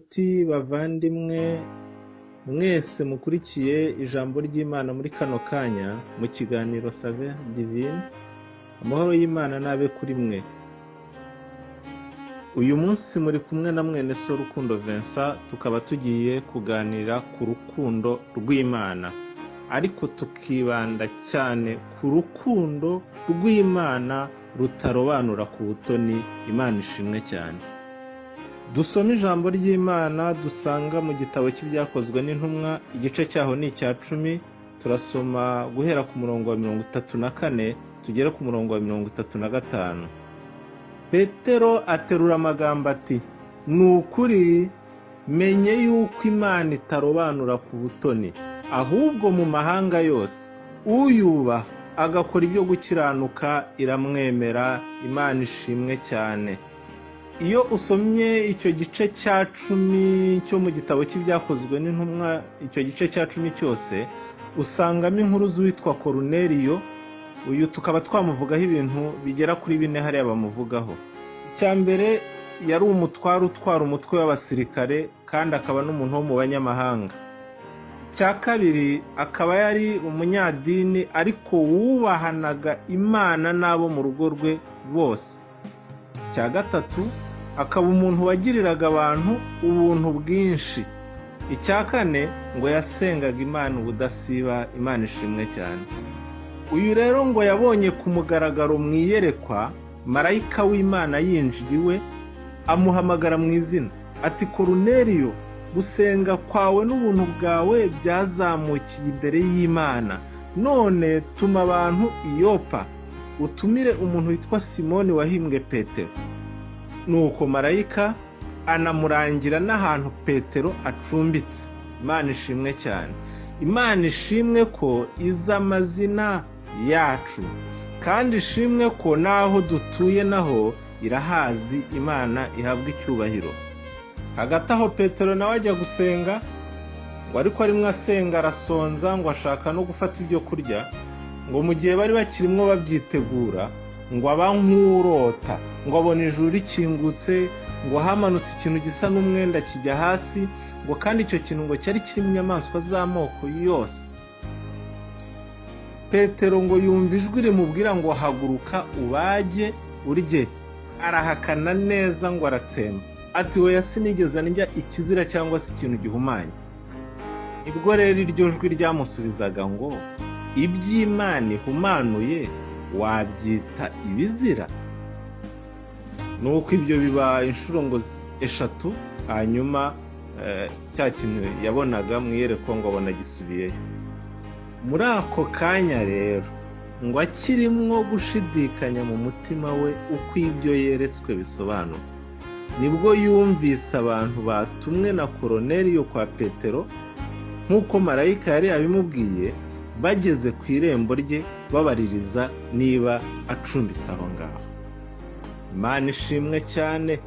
Nshuti bavandimwe mwese mukurikiye ijambo ry'Imana muri kano kanya mu kiganiro Save Divine, amahoro y'Imana nabe kuri mwe. Uyu munsi muri kumwe na mwene so Urukundo Vincent, tukaba tugiye kuganira ku rukundo rw'Imana, ariko tukibanda cyane ku rukundo rw'Imana rutarobanura ku butoni. Imana ishimwe cyane. Dusoma ijambo ry'Imana dusanga mu gitabo cy'ibyakozwe n'intumwa, igice cyaho ni icya 10. Turasoma guhera ku murongo wa 34 tugere ku murongo wa 35. Petero aterura amagambo ati, "Nukuri menye yuko Imana itarobanura ku butoni, ahubwo mu mahanga yose uyubaha agakora ibyo gukiranuka iramwemera." Imana ishimwe cyane. Iyo usomye icyo gice cya 10 cyo mu gitabo cy'ibyakozwe n'intumwa, icyo gice cya 10 cyose usangamo inkuru z'uwitwa Koruneliyo. Uyu tukaba twamuvugaho ibintu bigera kuri 4 hariya bamuvugaho. Icya mbere, yari umutware utwara umutwe w'abasirikare kandi akaba n'umuntu wo mu banyamahanga. Icya kabiri, akaba yari umunyadini ariko wubahanaga Imana n'abo mu rugo rwe bose. Icya gatatu, akaba umuntu wagiriraga abantu ubuntu bwinshi. Icya kane, ngo yasengaga Imana ubudasiba. Imana ishimwe cyane. Uyu rero ngo yabonye ku mugaragaro mu iyerekwa marayika w'Imana yinjira iwe, amuhamagara mu izina ati, "Koruneliyo, gusenga kwawe n'ubuntu bwawe byazamukiye imbere y'Imana. None tuma abantu i Yopa utumire umuntu witwa Simoni wahimbwe Petero." Nuko marayika anamurangira n'ahantu Petero acumbitse. Imana ishimwe cyane. Imana ishimwe ko izi amazina yacu, kandi ishimwe ko naho dutuye naho irahazi. Imana ihabwa icyubahiro. Hagati aho Petero nawe ajya gusenga, ngo ariko arimwo asenga arasonza, ngo ashaka no gufata ibyo kurya. Ngo mu gihe bari bakirimwo babyitegura, ngo aba nk'urota, ngo abona ijuru rikingutse, ngo hamanutse ikintu gisa n'umwenda kijya hasi, ngo kandi icyo kintu ngo cyari kirimo inyamaswa z'amoko yose. Petero ngo yumva ijwi rimubwira ngo haguruka ubage urye. Arahakana neza ngo aratsemba ati, "Oya, sinigeze ndya ikizira cyangwa se ikintu gihumanye." Ibwo rero iryo jwi ryamusubizaga ngo, "Iby'Imana ihumanuye wabyita ibizira?" Nuko ibyo biba inshuro ngo 3, hanyuma cya kintu yabonaga mu iyerekwa ngo abona gisubiyeyo. Muri ako kanya rero, ngo akirimwo gushidikanya mu mutima we uko ibyo yeretswe bisobanura, nibwo yumvise abantu batumwe na Koruneliyo kwa Petero nk'uko marayika yari abimubwiye, bageze ku irembo rye babaririza niba acumbitse aho ngaho. Imana ishimwe cyane.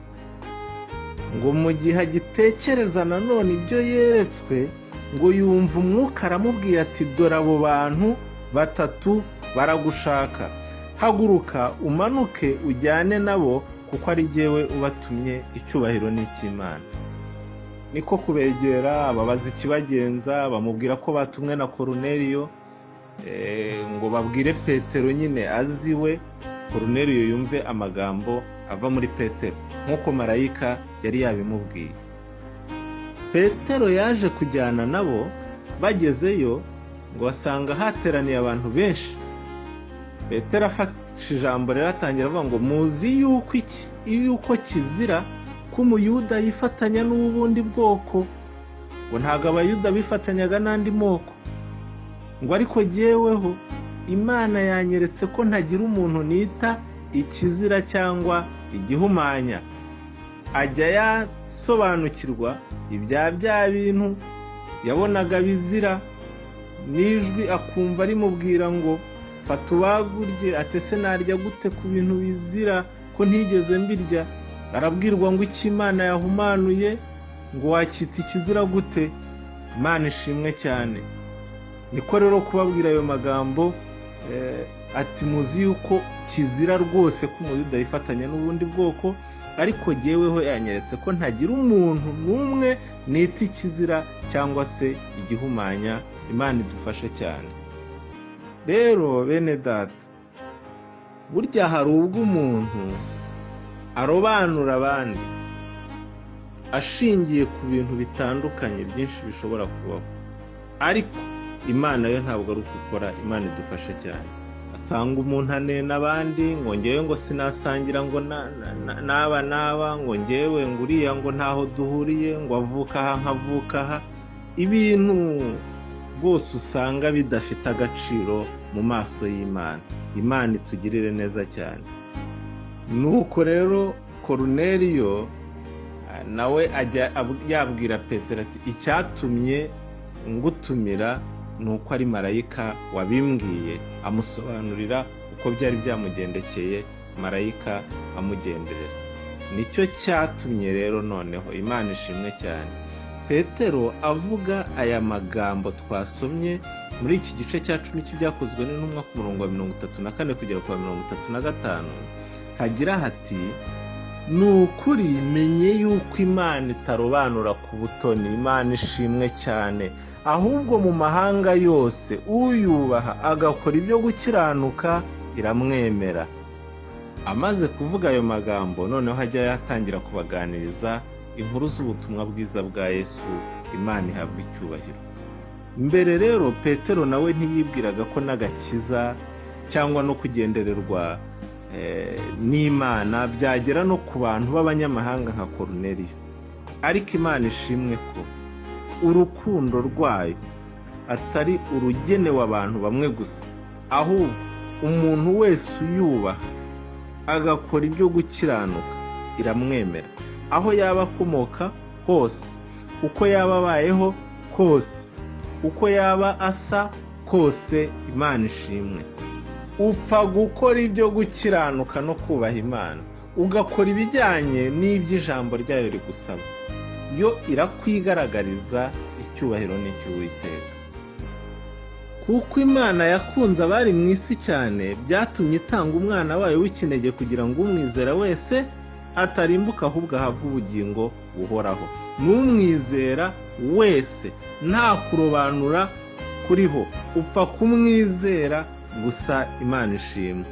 Ngo mu gihe agitekereza nanone ibyo yeretswe, ngo yumva umwuka aramubwiye ati, "Dore abo bantu 3 baragushaka. Haguruka umanuke ujyane nabo, kuko ari jyewe ubatumye. Icyubahiro ni icy'Imana." Niko kubegera ababaza ikibagenza, bamubwira ko batumwe na Koruneliyo, ngo babwire Petero nyine aziwe. Koruneliyo yumve amagambo ava muri Petero nk'uko marayika yari yabimubwiye. Petero yaje kujyana nabo. Bagezeyo ngo basanga hateraniye abantu benshi. Petero afashe ijambo rero atangira avuga ngo, "Muzi yuko kizira ko umuyuda yifatanya n'ubundi bwoko. Ngo ntabwo abayuda bifatanyaga n'andi moko. Ngo ariko jyeweho Imana yanyeretse ko ntagira umuntu nita ikizira cyangwa igihumanya." Ajya yasobanukirwa ibya bintu yabonaga bizira, n'ijwi akumva rimubwira ngo, "Fata ubagurye." Atese narya gute ku bintu bizira ko ntigeze mbirya? Arabwirwa ngo icyo Imana yahumanuye ngo wakita ikizira gute? Imana ishimwe cyane. Niko rero kubabwira ayo magambo ati, "Muzi yuko kizira rwose ko umuyuda yifatanya n'ubundi bwoko, ariko jyeweho yanyeretse ko ntagira umuntu n'umwe nita ikizira cyangwa se igihumanya. Imana idufashe cyane. Rero bene data, burya hari ubwo umuntu arobanura abandi ashingiye ku bintu bitandukanye byinshi bishobora kubaho, ariko Imana yo ntabwo ari uko ikora. Imana idufashe cyane. Asanga umuntu anena abandi ngo ngewe ngo sinasangira ngo n'aba ngo ngewe ngo uriya ngo ntaho duhuriye ngo avuka aha nkavuka aha. Ibintu rwose usanga bidafite agaciro mu maso y'Imana. Imana itugirire neza cyane. Nuko rero Koruneliyo nawe ajya yabwira Petero ati icyatumye ngutumira nuko ari marayika wabimbwiye, amusobanurira uko byari byamugendekeye, marayika amugenderera. Nicyo cyatumye rero noneho Imana ishimwe cyane, Petero avuga aya magambo twasomye muri iki gice cya 10 cy'ibyakozwe n'intumwa ku murongo wa 34 kugera ku 35, hagira hati nukuri menye yuko Imana itarobanura ku butoni. Imana ishimwe cyane. Ahubwo mu mahanga yose uyubaha agakora ibyo gukiranuka iramwemera. Amaze kuvuga ayo magambo, noneho hajya yatangira kubaganiriza inkuru z'ubutumwa bwiza bwa Yesu. Imana ihabwa icyubahiro. Mbere rero Petero nawe ntiyibwiraga ko n'agakiza cyangwa no kugendererwa n'Imana byagera no ku bantu b'abanyamahanga nka Koruneliyo. Ariko Imana ishimwe ko urukundo rwayo atari urugenewe abantu bamwe gusa, ahubwo umuntu wese uyubaha agakora ibyo gukiranuka iramwemera. Aho yaba akomoka hose, uko yaba abayeho kose, uko yaba asa kose, Imana ishimwe. Upfa gukora ibyo gukiranuka no kubaha Imana, ugakora ibijyanye n'iby'ijambo ryayo rigusaba, yo irakwigaragariza icyubahiro n'icy'Uwiteka. Kuko Imana yakunze abari mu isi cyane, byatumye itanga umwana wayo w'ikinege kugira ngo umwizera wese atarimbuka ahubwo ahabwe ubugingo buhoraho. N'umwizera wese nta kurobanura kuriho, upfa kumwizera gusa. Imana ishimwe.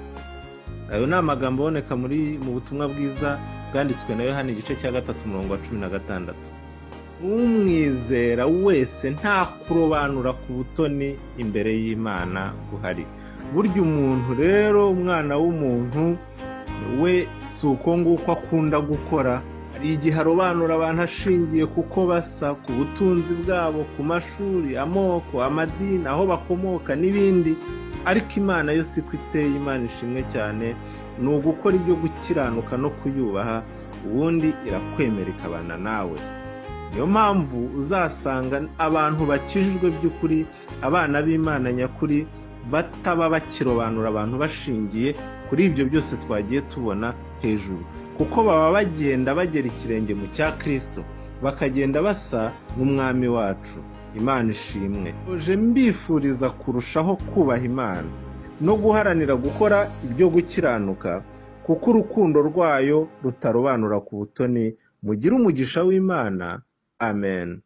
Ayo ni amagambo aboneka mu butumwa bwiza bwanditswe na Yohana igice cya 3 umurongo wa 16. Umwizera wese nta kurobanura ku butoni imbere y'Imana guhari. Burya umuntu rero, umwana w'umuntu we si uko nguko akunda gukora. Hari igihe arobanura abantu ashingiye kuko basa, ku butunzi bwabo, ku mashuri, amoko, amadini, aho bakomoka n'ibindi. Ariko Imana yo siko iteye. Imana ishimwe cyane. Ni ugukora ibyo gukiranuka no kuyubaha, ubundi irakwemera ikabana nawe. Niyo mpamvu uzasanga abantu bakijijwe by'ukuri, abana b'Imana nyakuri, bataba bakirobanura abantu bashingiye kuri ibyo byose twagiye tubona hejuru, kuko baba bagenda bagera ikirenge mu cya Kristo, bakagenda basa n'umwami wacu. Imana ishimwe. Oje mbifuriza kurushaho kubaha Imana no guharanira gukora ibyo gukiranuka, kuko urukundo rwayo rutarobanura ku butoni. Mugire umugisha w'Imana. Amen.